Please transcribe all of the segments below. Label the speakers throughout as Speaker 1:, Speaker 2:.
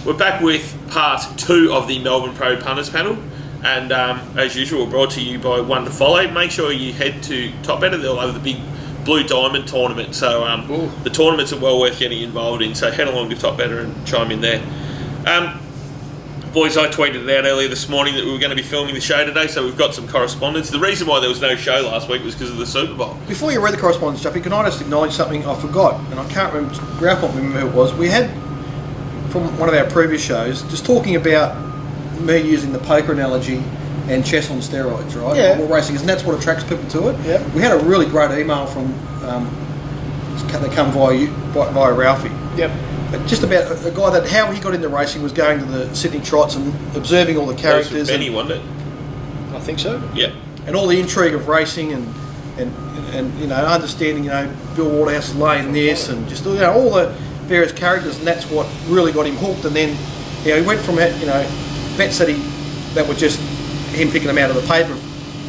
Speaker 1: We're back with part 2 of the Melbourne Pro Punters panel, and as usual, brought to you by One to Follow. Make sure you head to Top Better. They'll have the big Blue Diamond tournament, so the tournaments are well worth getting involved in, so head along to Top Better and chime in there. Boys, I tweeted it out earlier this morning that we were going to be filming the show today, so we've got some correspondence. The reason why there was no show last week was because of the Super Bowl.
Speaker 2: Before you read the correspondence, Juppy, can I just acknowledge something I forgot, and I can't remember, Ralph won't remember who it was. We had, from one of our previous shows, just talking about me using the poker analogy and chess on steroids, right?
Speaker 1: Yeah.
Speaker 2: Or racing, and that's what attracts people to it.
Speaker 1: Yeah.
Speaker 2: We had a really great email from, that come via Ralphie.
Speaker 1: Yep.
Speaker 2: Just about a guy that how he got into racing was going to the Sydney Trots and observing all the characters.
Speaker 1: Benny, wasn't it?
Speaker 3: I think so.
Speaker 1: Yeah.
Speaker 2: And all the intrigue of racing and you know, understanding, you know, Bill Waterhouse laying this and just, you know, all the various characters, and that's what really got him hooked. And then, you know, he went from, you know, bets that were just him picking them out of the paper,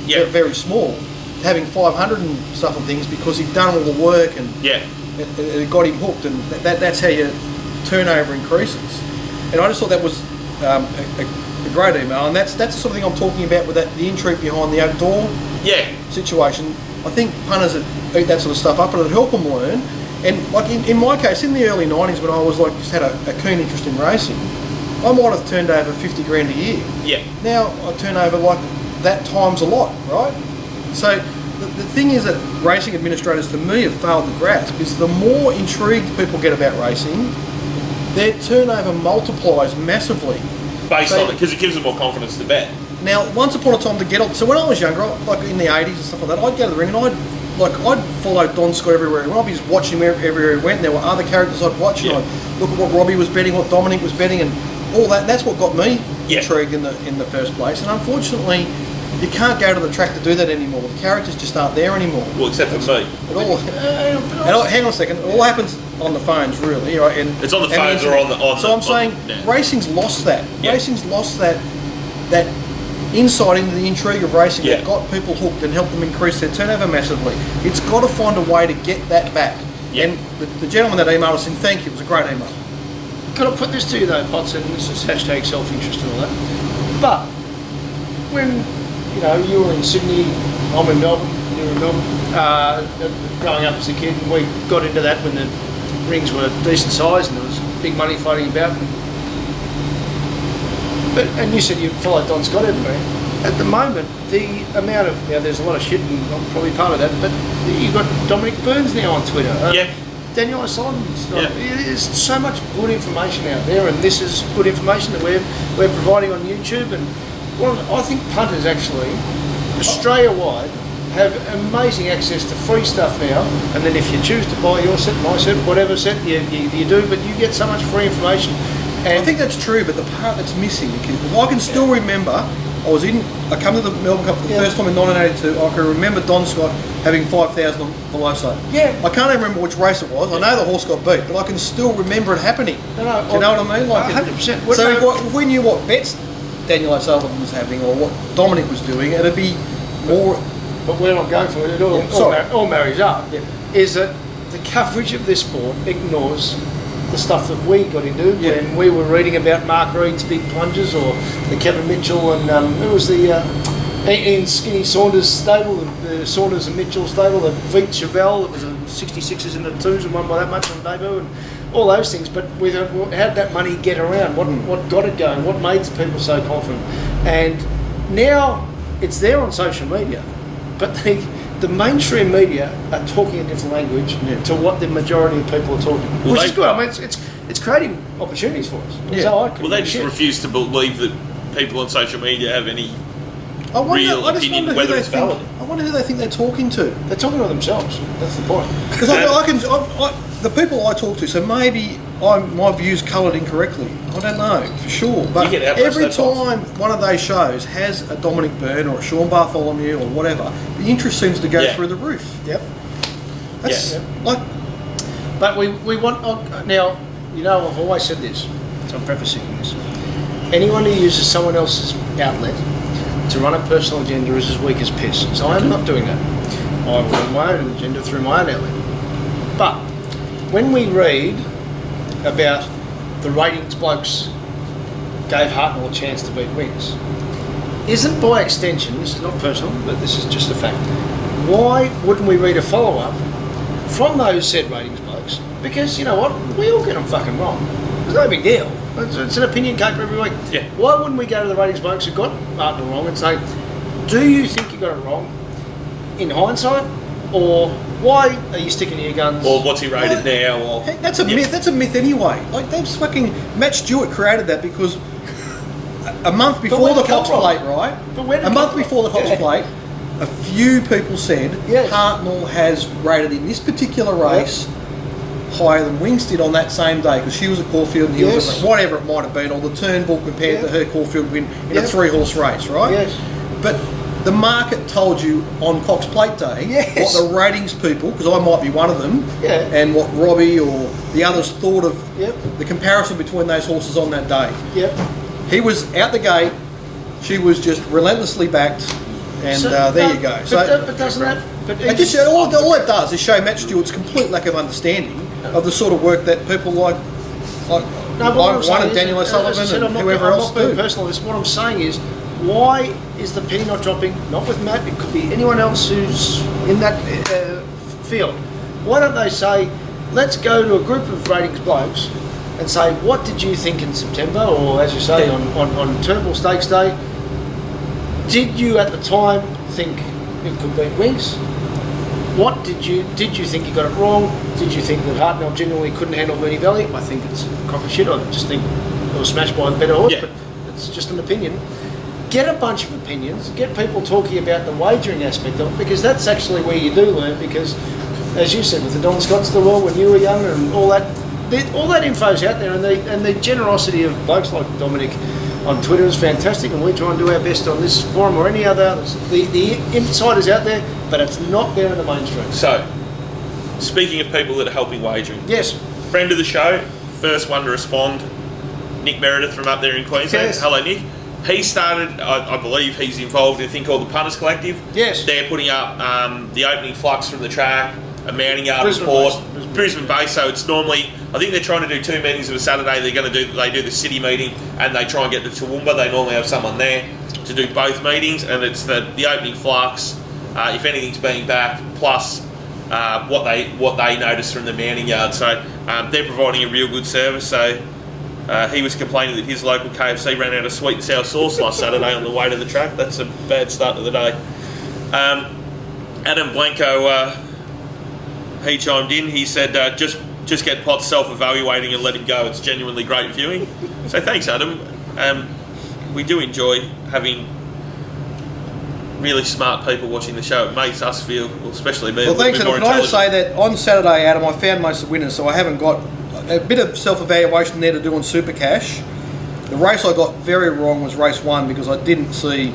Speaker 1: yeah,
Speaker 2: very small, to having 500 and stuff and things because he'd done all the work and it got him hooked, and that's how your turnover increases. And I just thought that was a great email, and that's the sort of thing I'm talking about with the intrigue behind the outdoor situation. I think punters that eat that sort of stuff up, and it'll help them learn. And like in my case, in the early 90s when I was like just had a keen interest in racing, I might have turned over 50 grand a year.
Speaker 1: Yeah. Now
Speaker 2: I turn over like that times a lot, right? So the thing is that racing administrators to me have failed to grasp is the more intrigued people get about racing, their turnover multiplies massively.
Speaker 1: Based on it, because it gives them more confidence to bet.
Speaker 2: Now, once upon a time to get on, so when I was younger, like in the 80s and stuff like that, I'd go to the ring and I'd follow Don Scott everywhere he went. I'd be just watching him everywhere he went. There were other characters I'd watch, and I'd look at what Robbie was betting, what Dominic was betting, and all that. And that's what got me intrigued in the first place. And unfortunately, you can't go to the track to do that anymore. The characters just aren't there anymore.
Speaker 1: Well, except for me.
Speaker 2: Hang on a second. It all happens on the phones, really, right? And
Speaker 1: it's on the phones or on the.
Speaker 2: So I'm saying racing's lost that. Yeah. Racing's lost that insight into the intrigue of racing that got people hooked and helped them increase their turnover massively. It's got to find a way to get that back. Yeah. And the gentleman that emailed us saying thank you, it was a great email.
Speaker 3: Can I put this to you though, Potts, and this is hashtag self-interest and all that, but when you know you were in Sydney, I'm in Melbourne, you were in Melbourne, growing up as a kid, and we got into that when the rings were decent size and there was big money floating about. And you said you followed Don Scott everywhere. At the moment, the amount of, there's a lot of shit, and I'm probably part of that, but you've got Dominic Burns now on Twitter. Daniel O'Sullivan's. There's so much good information out there, and this is good information that we're providing on YouTube. And I think punters actually, Australia-wide, have amazing access to free stuff now. And then if you choose to buy your set, my set, whatever set you do, but you get so much free information.
Speaker 2: And I think that's true, but the part that's missing, because I can still remember, I come to the Melbourne Cup for the first time in 1982, I can remember Don Scott having 5,000 on Veloso. Yeah. I can't even remember which race it was. I know the horse got beat, but I can still remember it happening. Do you know what I mean? Like
Speaker 3: 100%.
Speaker 2: So if we knew what bets Daniel O'Sullivan was having or what Dominic was doing, it'd be more...
Speaker 3: But where I'm going for it, all marries up, is that the coverage of this sport ignores the stuff that we got into when we were reading about Mark Reed's big plunges, or the Kevin Mitchell and who was the Ian Skinny Saunders stable, the Saunders and Mitchell stable, the Veet Chevelle that was a 66s in the 2s and won by that much on debut, and all those things. But how did that money get around? What got it going? What made people so confident? And now it's there on social media, but the mainstream media are talking a different language to what the majority of people are talking, which is good. I mean, it's creating opportunities for us.
Speaker 1: Yeah. They just refuse to believe that people on social media have any real opinion, whether it's valid.
Speaker 2: I wonder who they think they're talking to.
Speaker 3: They're talking to themselves. That's the point.
Speaker 2: Because the people I talk to, so maybe my view's coloured incorrectly. I don't know for sure, but every time one of those shows has a Dominic Byrne or a Sean Bartholomew or whatever, the interest seems to go through the roof.
Speaker 3: Yep.
Speaker 2: That's
Speaker 3: But we want now. You know, I've always said this, so I'm prefacing this. Anyone who uses someone else's outlet to run a personal agenda is as weak as piss. So I'm not doing that. I run my own agenda through my own outlet. But when we read about the ratings blokes gave Hartnell a chance to beat Wings. Isn't by extension, this is not personal, but this is just a fact, why wouldn't we read a follow-up from those said ratings blokes? Because, you know what, we all get them fucking wrong. It's no big deal. It's an opinion paper every week.
Speaker 1: Yeah.
Speaker 3: Why wouldn't we go to the ratings blokes who got Hartnell wrong and say, do you think you got it wrong in hindsight? Or why are you sticking to your guns?
Speaker 1: Or what's he rated now? Or
Speaker 2: Hey, that's a myth. That's a myth anyway. Like, that's fucking... Matt Stewart created that because a month before the Cox Plate, right? A month before the Cox Plate, a few people said Hartnell has rated in this particular race higher than Wings did on that same day because she was at Caulfield and he was at whatever it might have been, or the Turnbull compared to her Caulfield win in a 3-horse race, right?
Speaker 3: Yes.
Speaker 2: But the market told you on Cox Plate Day what the ratings people, because I might be one of them, and what Robbie or the others thought of the comparison between those horses on that day. He was out the gate, she was just relentlessly backed, and there you go.
Speaker 3: But doesn't that...
Speaker 2: all it does is show Matt Stewart's complete lack of understanding of the sort of work that people like one and Daniel O'Sullivan and whoever else do.
Speaker 3: I'm not being personal. What I'm saying is, why is the penny not dropping? Not with Matt. It could be anyone else who's in that field. Why don't they say, let's go to a group of ratings blokes and say, what did you think in September, or as you say on Turnbull Stakes Day? Did you at the time think it could beat Wings? What did you think you got it wrong? Did you think that Hartnell genuinely couldn't handle Mooney Valley? I think it's a crock of shit. I just think it was smashed by a better horse, but it's just an opinion. Get a bunch of opinions, get people talking about the wagering aspect of it, because that's actually where you do learn, because as you said with the Don Scotts of the world when you were younger and all that info's out there, and the generosity of blokes like Dominic on Twitter is fantastic, and we try and do our best on this forum or any other others. The insiders out there, but it's not there in the mainstream.
Speaker 1: So, speaking of people that are helping wagering.
Speaker 3: Yes.
Speaker 1: Friend of the show, first one to respond, Nick Meredith from up there in Queensland.
Speaker 3: Yes.
Speaker 1: Hello, Nick. He started, I believe he's involved in a thing called the Punters Collective.
Speaker 3: Yes.
Speaker 1: They're putting up the opening flux from the track, a mounting yard report, Brisbane base. So it's normally, I think they're trying to do 2 meetings of a Saturday. They do the city meeting and they try and get to Toowoomba. They normally have someone there to do both meetings, and it's the opening flux, if anything's being back, plus what they notice from the mounting yard. So they're providing a real good service. So he was complaining that his local KFC ran out of sweet and sour sauce last Saturday on the way to the track. That's a bad start to the day. Adam Blanco, he chimed in. He said, just get Potts self-evaluating and let him go. It's genuinely great viewing. So thanks, Adam. We do enjoy having really smart people watching the show. It makes us feel, especially me,
Speaker 2: well, thanks, Adam. Can I just say that on Saturday, Adam, I found most of the winners, so I haven't got a bit of self-evaluation there to do on Super Cash. The race I got very wrong was race 1 because I didn't see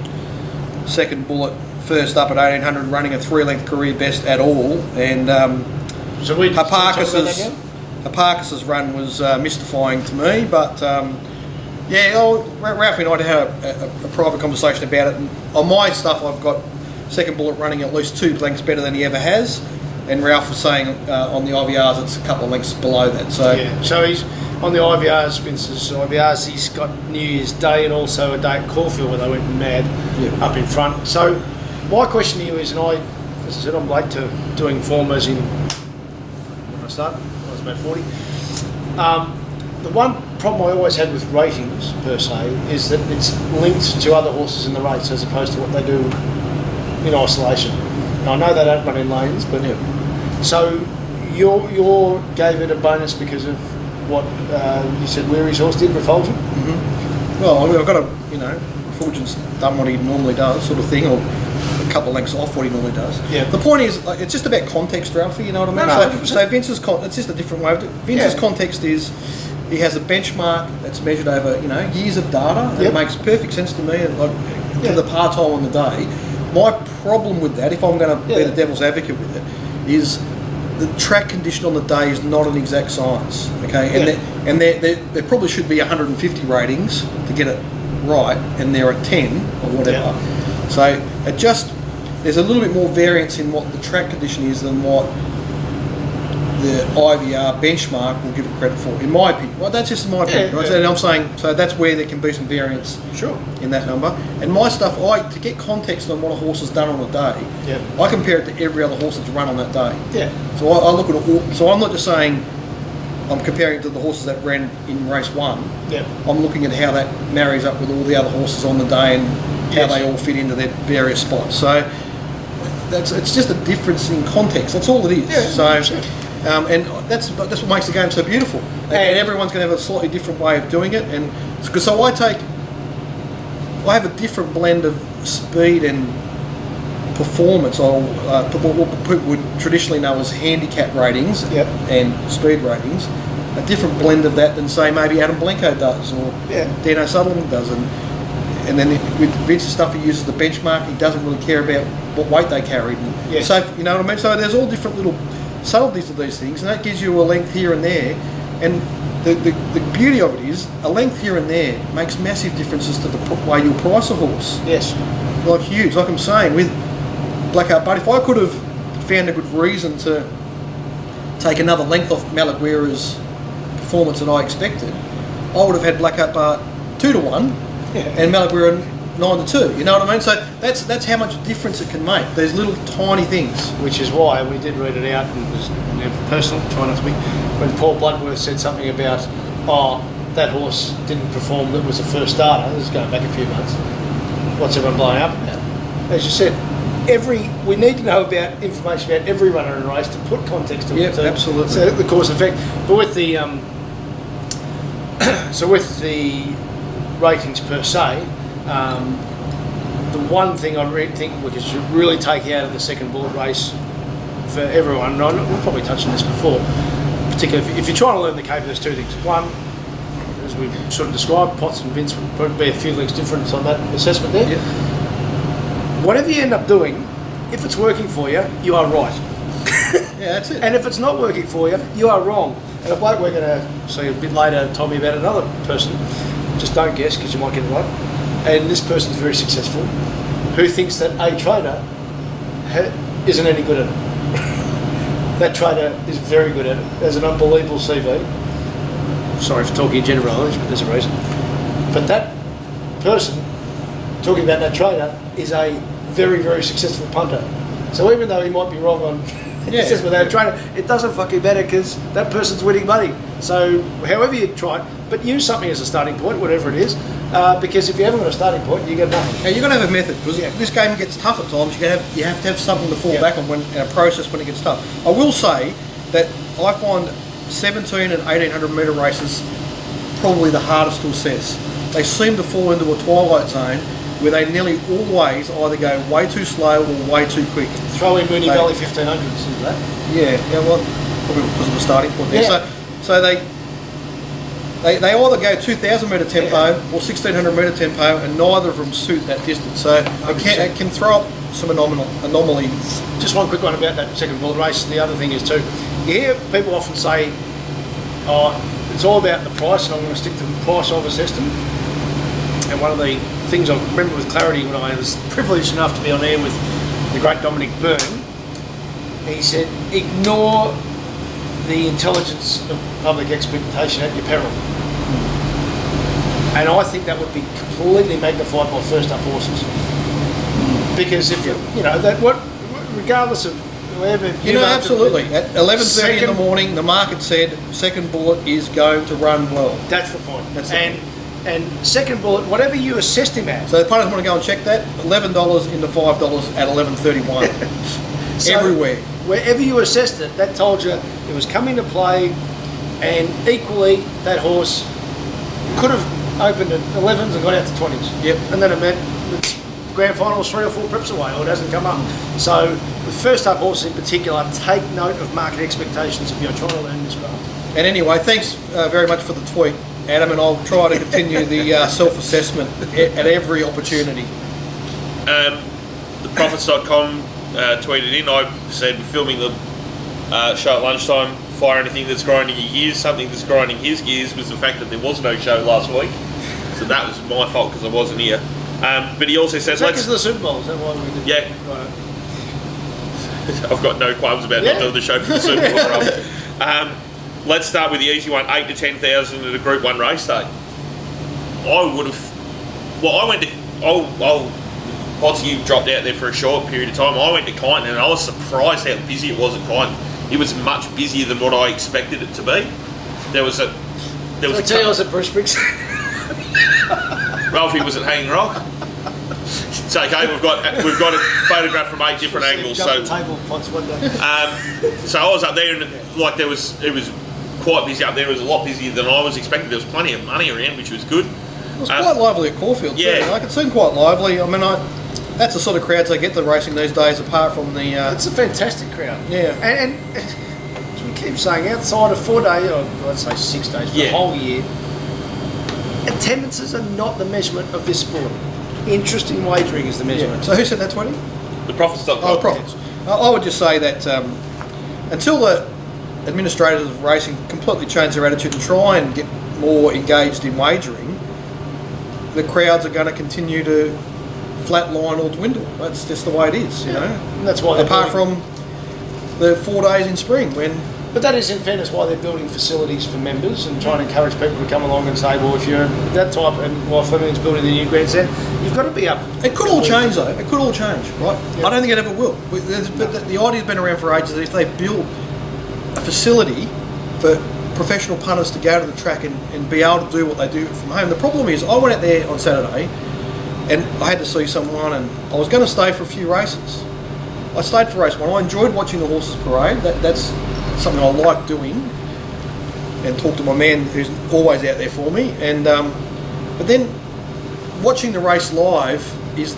Speaker 2: Second Bullet first up at 1800 running a 3-length career best at all, and Hipparchus's run was mystifying to me, but Ralphie and I had a private conversation about it, and on my stuff I've got Second Bullet running at least 2 lengths better than he ever has, and Ralph was saying on the IVRs it's a couple of lengths below that.
Speaker 3: So he's on the IVRs, Vince's IVRs, he's got New Year's Day and also a day at Caulfield where they went mad up in front. So my question to you is, and as I said, I'm late to doing form as in when I started, I was about 40. The one problem I always had with ratings per se is that it's linked to other horses in the race as opposed to what they do in isolation. Now I know they don't run in lanes, but so you gave it a bonus because of what you said Weary's horse did, Refulgent?
Speaker 2: Mm-hmm. Well, I mean, I've got Refulgent's done what he normally does, sort of thing, or a couple of lengths off what he normally does. Yeah. The point is, like, it's just about context, Ralphie, you know what I mean? So Vince's it's just a different way of doing it. Vince's context is he has a benchmark that's measured over, years of data, and it makes perfect sense to me, to the part time on the day. My problem with that, if I'm going to be the devil's advocate with it, is the track condition on the day is not an exact science, okay? And there probably should be 150 ratings to get it right, and there are 10 or whatever. Yeah. So there's a little bit more variance in what the track condition is than what the IVR benchmark will give it credit for, in my opinion. Well, that's just my opinion, right? And I'm saying, so that's where there can be some variance in that number. And my stuff, to get context on what a horse has done on a day, I compare it to every other horse that's run on that day. So I look at all, so I'm not just saying I'm comparing it to the horses that ran in race 1. I'm looking at how that marries up with all the other horses on the day and how they all fit into their various spots. So it's just a difference in context. That's all it is. And that's what makes the game so beautiful. And everyone's going to have a slightly different way of doing it. And so I have a different blend of speed and performance, or what people would traditionally know as handicap ratings and speed ratings. A different blend of that than, say, maybe Adam Blenko does, or Dino Sutherland does. And then with Vince's stuff, he uses the benchmark. He doesn't really care about what weight they carried. So, you know what I mean? So there's all different little subtleties of these things, and that gives you a length here and there. And the beauty of it is, a length here and there makes massive differences to the way you'll price a horse. Like huge. Like I'm saying, with Blackheart Buddy, if I could have found a good reason to take another length off Malaguera's performance that I expected, I would have had Blackheart Bar 2-1 and Malaguera 9-2. You know what I mean? So that's how much difference it can make. These little tiny things.
Speaker 3: Which is why we did read it out, and it was personal, try not to be, when Paul Bloodworth said something about, that horse didn't perform, that was the first starter. This is going back a few months. What's everyone blowing up about? As you said, we need to know about information about every runner in a race to put context to it.
Speaker 2: Absolutely.
Speaker 3: So the cause and effect. But with the ratings per se, the one thing I think we should really take out of the second bullet race for everyone, and we've probably touched on this before, particularly if you're trying to learn the cape, there's two things. One, as we've sort of described, Potts and Vince would probably be a few links difference on that assessment there. Whatever you end up doing, if it's working for you, you are right.
Speaker 2: That's it.
Speaker 3: And if it's not working for you, you are wrong. And a bloke we're going to see a bit later told me about another person. Just don't guess, because you might get it right. And this person's very successful, who thinks that a trainer isn't any good at it. That trainer is very good at it. Has an unbelievable CV. Sorry for talking in generalities, but there's a reason. But that person talking about that trainer is a very, very successful punter. So even though he might be wrong on assessment of that trainer, it doesn't fucking matter, because that person's winning money. So however you try, but use something as a starting point, whatever it is, because if you haven't got a starting point, you get nothing.
Speaker 2: Now you've got to have a method, because this game gets tough at times. You have to have something to fall back on and a process when it gets tough. I will say that I find 17 and 1800 metre races probably the hardest to assess. They seem to fall into a twilight zone where they nearly always either go way too slow or way too quick.
Speaker 3: Throw in Mooney Valley 1500s into that.
Speaker 2: Well, probably because of the starting point there. So they either go 2,000 metre tempo or 1,600 metre tempo, and neither of them suit that distance. So it can throw up some anomalies.
Speaker 3: Just one quick one about that second bullet race. The other thing is too, you hear people often say, it's all about the price, and I'm going to stick to the price I've assessed them. And one of the things I remember with clarity when I was privileged enough to be on air with the great Dominic Byrne, he said, ignore the intelligence of public expectation at your peril. And I think that would be completely magnified by first up horses. Because if regardless of whoever...
Speaker 2: absolutely. At 11:30 in the morning, the market said second bullet is going to run well.
Speaker 3: That's the point. And second bullet, whatever you assessed him at.
Speaker 2: So the punters want to go and check that. $11 into $5 at 11:31. So everywhere.
Speaker 3: Wherever you assessed it, that told you it was coming to play, and equally that horse could have opened at 11s and got out to 20s. And then it meant it's grand finals 3 or 4 preps away, or it hasn't come up. So with first up horses in particular, take note of market expectations if you're trying to learn this craft.
Speaker 2: And anyway, thanks very much for the tweet, Adam, and I'll try to continue the self-assessment at every opportunity.
Speaker 1: The Profits.com tweeted in, I said, filming the show at lunchtime, fire anything that's grinding your gears. Something that's grinding his gears was the fact that there was no show last week. So that was my fault because I wasn't here. But he also says,
Speaker 3: because of the Super Bowl, is that why we did?
Speaker 1: Yeah. Right. I've got no qualms about not doing the show for the Super Bowl. Let's start with the easy one, 8 to 10,000 at a Group 1 race day. I would have... Well, I went to... Lots of you dropped out there for a short period of time. I went to Kyneton and I was surprised how busy it was at Kyneton. It was much busier than what I expected it to be. There was a...
Speaker 3: I was at Bushbricks.
Speaker 1: Ralphie was at Hanging Rock. It's okay. We've got a photograph from 8 different angles. So,
Speaker 3: table pots one day.
Speaker 1: So I was up there and like it was quite busy up there. It was a lot busier than I was expecting. There was plenty of money around, which was good.
Speaker 2: It was quite lively at Caulfield too.
Speaker 1: Yeah.
Speaker 2: Like, it seemed quite lively. I mean, that's the sort of crowds they get to racing these days. Apart from the,
Speaker 3: it's a fantastic crowd.
Speaker 2: Yeah,
Speaker 3: and as we keep saying, outside of 4 days, or let's say 6 days for the whole year, attendances are not the measurement of this sport. Interest in wagering is the measurement.
Speaker 2: Yeah. So who said that, 20?
Speaker 1: The Profits.com.
Speaker 2: Oh, the Profits. I would just say that until the administrators of racing completely change their attitude and try and get more engaged in wagering, the crowds are going to continue to flatline or dwindle. That's just the way it is, you know.
Speaker 3: And that's why
Speaker 2: apart from the 4 days in spring when.
Speaker 3: But that is, in fairness, why they're building facilities for members and trying to encourage people to come along and say, well, if you're that type, and while Fleming's building the new grandstand, you've got to be up.
Speaker 2: It could all change, though. It could all change, right? Yeah. I don't think it ever will. But the idea's been around for ages that if they build a facility for professional punters to go to the track and be able to do what they do from home. The problem is, I went out there on Saturday and I had to see someone, and I was going to stay for a few races. I stayed for race 1. I enjoyed watching the horses parade. That's something I like doing, and talk to my man who's always out there for me. And but then watching the race live it's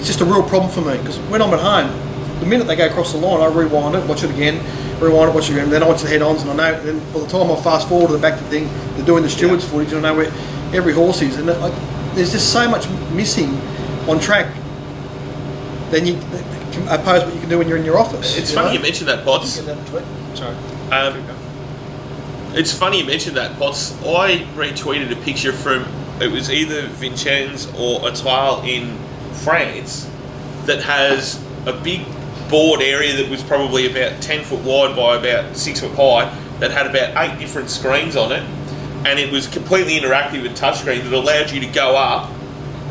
Speaker 2: just a real problem for me, because when I'm at home, the minute they go across the line, I rewind it, watch it again, rewind it, watch it again, and then I watch the head-ons, and I know. Then by the time I fast forward to the back to the thing, they're doing the stewards' footage, and I know where every horse is, and there's just so much missing on track than you opposed what you can do when you're in your office.
Speaker 1: It's funny you mentioned that, Potts.
Speaker 3: Sorry.
Speaker 1: It's funny you mentioned that, Potts. I retweeted a picture from, it was either Vincennes or Étoile in France, that has a big board area that was probably about 10 foot wide by about 6 foot high, that had about 8 different screens on it, and it was completely interactive and touchscreen that allowed you to go up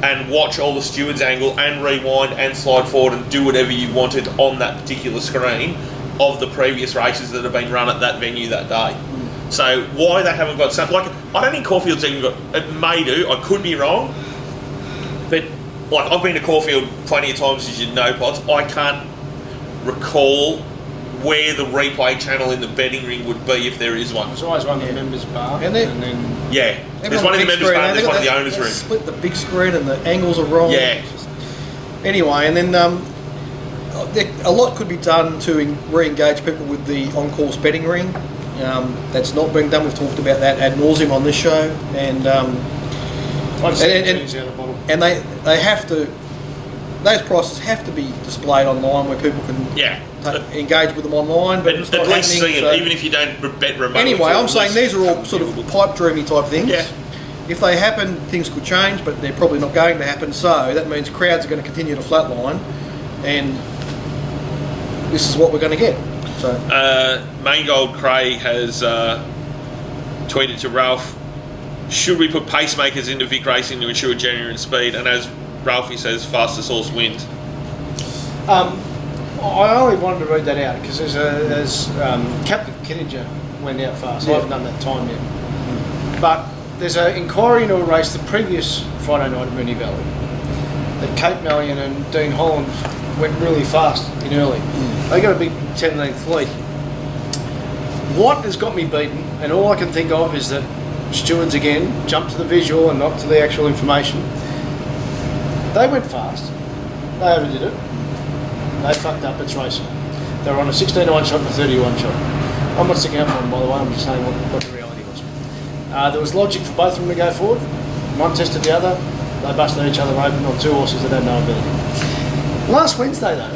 Speaker 1: and watch all the steward's angle and rewind and slide forward and do whatever you wanted on that particular screen of the previous races that have been run at that venue that day. So why they haven't got something like, I don't think Caulfield's even got, it may do, I could be wrong, but like I've been to Caulfield plenty of times, as you know, Potts. I can't recall where the replay channel in the betting ring would be if there is one.
Speaker 3: There's always one in the members bar,
Speaker 2: and
Speaker 3: then
Speaker 1: there's one in the members bar, there's one in the owners room.
Speaker 2: Split the big screen and the angles are wrong.
Speaker 1: Yeah.
Speaker 2: Anyway, and then a lot could be done to re-engage people with the on-course betting ring. That's not being done. We've talked about that ad nauseum on this show, and they have to. Those prices have to be displayed online where people can engage with them online. But it's not
Speaker 1: at least
Speaker 2: happening,
Speaker 1: see it, even if you don't bet remotely.
Speaker 2: Anyway, I'm saying these are all sort of pipe dreamy type things.
Speaker 1: Yeah.
Speaker 2: If they happen, things could change, but they're probably not going to happen. So that means crowds are going to continue to flatline, and this is what we're going to get. So
Speaker 1: Maingold Craig has tweeted to Ralph, should we put pacemakers into Vic Racing to ensure genuine speed? And as Ralphie says, fastest horse wins.
Speaker 3: I only wanted to read that out because there's Captain Kittinger went out fast. I haven't done that time yet. But there's an inquiry into a race the previous Friday night at Moonee Valley that Kate Mallion and Dean Holland went really fast in early. They got a big 10-length lead. What has got me beaten, and all I can think of is that stewards again jumped to the visual and not to the actual information. They went fast. They overdid it. They fucked up. It's racing. They were on a 16-to-1 shot and a 30-to-1 shot. I'm not sticking up for them, by the way. I'm just saying what the reality was. There was logic for both of them to go forward. One tested the other. They busted each other open on 2 horses that had no ability. Last Wednesday, though,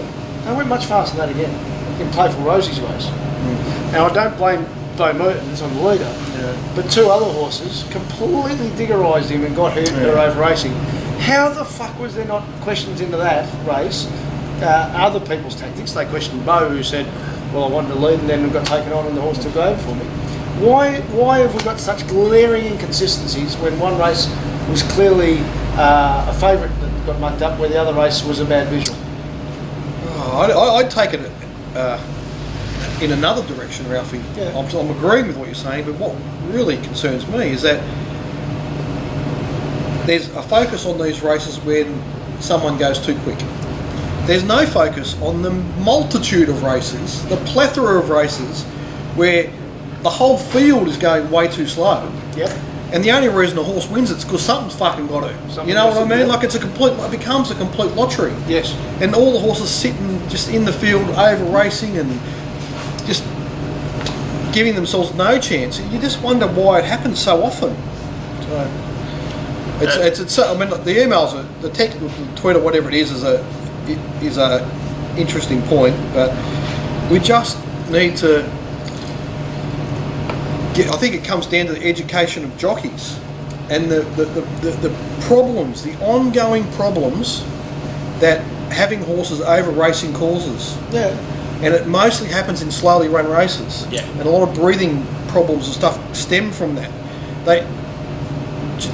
Speaker 3: they went much faster than that again in Playful Rosie's race. Now, I don't blame Bo Mertens on the leader, but 2 other horses completely diggerised him and got her over racing. How the fuck was there not questions into that race? Other people's tactics. They questioned Bo, who said, well, I wanted to lead and then got taken on and the horse took over for me. Why have we got such glaring inconsistencies when one race was clearly a favourite that got mucked up, where the other race was a bad visual?
Speaker 2: I'd take it in another direction, Ralphie.
Speaker 3: Yeah.
Speaker 2: I'm agreeing with what you're saying, but what really concerns me is that there's a focus on these races when someone goes too quick. There's no focus on the multitude of races, the plethora of races, where the whole field is going way too slow.
Speaker 3: Yep.
Speaker 2: And the only reason a horse wins it's because something's fucking got to. You know what I mean? Like it becomes a complete lottery.
Speaker 3: Yes.
Speaker 2: And all the horses sitting just in the field over racing and just giving themselves no chance. You just wonder why it happens so often. So it's I mean, the emails, the text, the tweet, or whatever it is a interesting point, but we just need to. I think it comes down to the education of jockeys and the problems, the ongoing problems that having horses over racing causes.
Speaker 3: Yeah.
Speaker 2: And it mostly happens in slowly run races.
Speaker 1: Yeah.
Speaker 2: And a lot of breathing problems and stuff stem from that.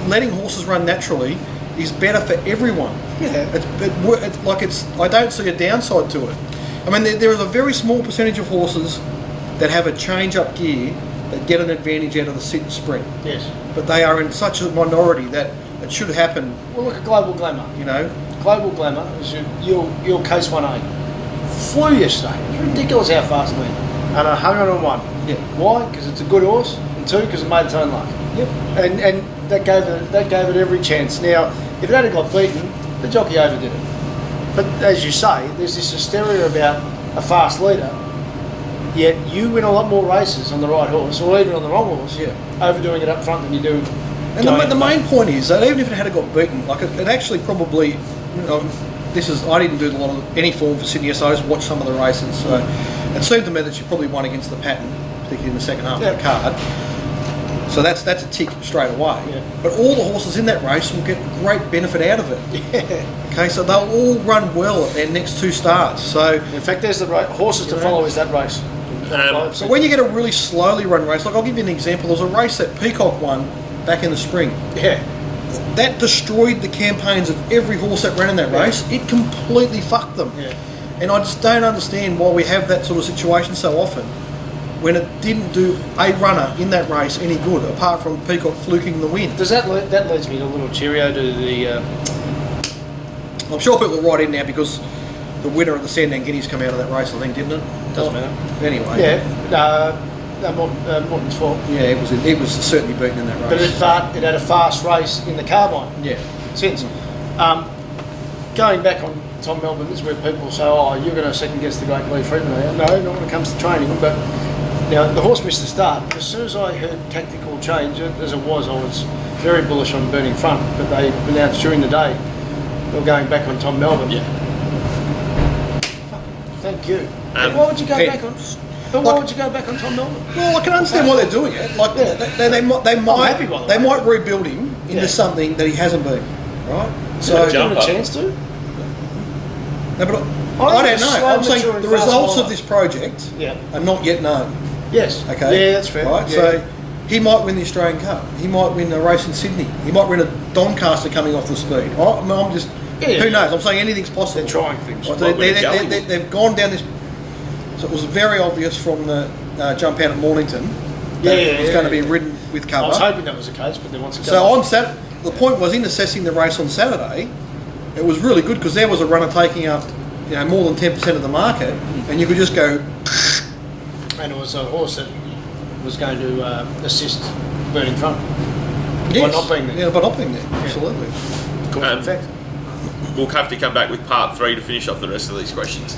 Speaker 2: Letting horses run naturally is better for everyone.
Speaker 3: Yeah.
Speaker 2: I don't see a downside to it. I mean, there is a very small percentage of horses that have a change-up gear that get an advantage out of the sit and sprint.
Speaker 3: Yes.
Speaker 2: But they are in such a minority that it should happen.
Speaker 3: Well, look at Global Glamour.
Speaker 2: You know?
Speaker 3: Global Glamour is your case 1A. Flew yesterday. It's ridiculous how fast it went. And I hung on one.
Speaker 2: Yeah.
Speaker 3: Why? Because it's a good horse. And two, because it made its own luck.
Speaker 2: Yep.
Speaker 3: And that gave it every chance. Now, if it hadn't got beaten, the jockey overdid it. But as you say, there's this hysteria about a fast leader. Yet you win a lot more races on the right horse, or even on the wrong horse, overdoing it up front than you do.
Speaker 2: And the main point is that even if it had got beaten, like it actually probably, I didn't do a lot of any form for Sydney, so I just watched some of the races. So it seemed to me that she probably won against the pattern, particularly in the second half of the card. So that's a tick straight away.
Speaker 3: Yeah.
Speaker 2: But all the horses in that race will get great benefit out of it.
Speaker 3: Yeah.
Speaker 2: Okay, so they'll all run well at their next two starts. So
Speaker 3: in fact, there's the horses to follow is that race.
Speaker 2: So when you get a really slowly run race, like I'll give you an example. There was a race that Peacock won back in the spring.
Speaker 3: Yeah.
Speaker 2: That destroyed the campaigns of every horse that ran in that race. It completely fucked them.
Speaker 3: Yeah.
Speaker 2: And I just don't understand why we have that sort of situation so often when it didn't do a runner in that race any good, apart from Peacock fluking the win.
Speaker 3: Does that leads me to a little cheerio to the...
Speaker 2: I'm sure people will write in now because the winner of the Sandown Guineas come out of that race, I think, didn't it?
Speaker 3: Doesn't matter.
Speaker 2: Anyway.
Speaker 3: Yeah. Morton's fault.
Speaker 2: Yeah, it was certainly beaten in that race.
Speaker 3: But it had a fast race in the carbine.
Speaker 2: Yeah.
Speaker 3: Since. Going back on Tom Melbourne, this is where people say, oh, you're going to second guess the great Lee Freeman. No, not when it comes to training. But now the horse missed the start. As soon as I heard tactical change, as it was, I was very bullish on Burning Front. But they announced during the day they were going back on Tom Melbourne.
Speaker 1: Yeah.
Speaker 3: Thank you. Why would you go back on? But why would you go back on Tom Melbourne?
Speaker 2: Well, I can understand why they're doing it. Like they might rebuild him into something that he hasn't been, right?
Speaker 1: So
Speaker 3: give him a chance to.
Speaker 2: No, but I don't know. I'm saying the results of this project are not yet known.
Speaker 3: Yes.
Speaker 2: Okay.
Speaker 3: Yeah, that's fair.
Speaker 2: Right.
Speaker 3: Yeah.
Speaker 2: So he might win the Australian Cup. He might win a race in Sydney. He might win a Doncaster coming off the speed. I'm just. Who knows? I'm saying anything's possible.
Speaker 3: They're trying things.
Speaker 2: They've gone down this. So it was very obvious from the jump out at Mornington that it was going to be ridden with cover.
Speaker 3: I was hoping that was the case, but they want to go.
Speaker 2: So on Saturday, the point was in assessing the race on Saturday, it was really good because there was a runner taking up, more than 10% of the market, and you could just go.
Speaker 3: And it was a horse that was going to assist Burning Front
Speaker 2: Yes.
Speaker 3: by not being there.
Speaker 2: Yeah, by not being there. Absolutely.
Speaker 3: Cool. In fact,
Speaker 1: we'll have to come back with part 3 to finish off the rest of these questions.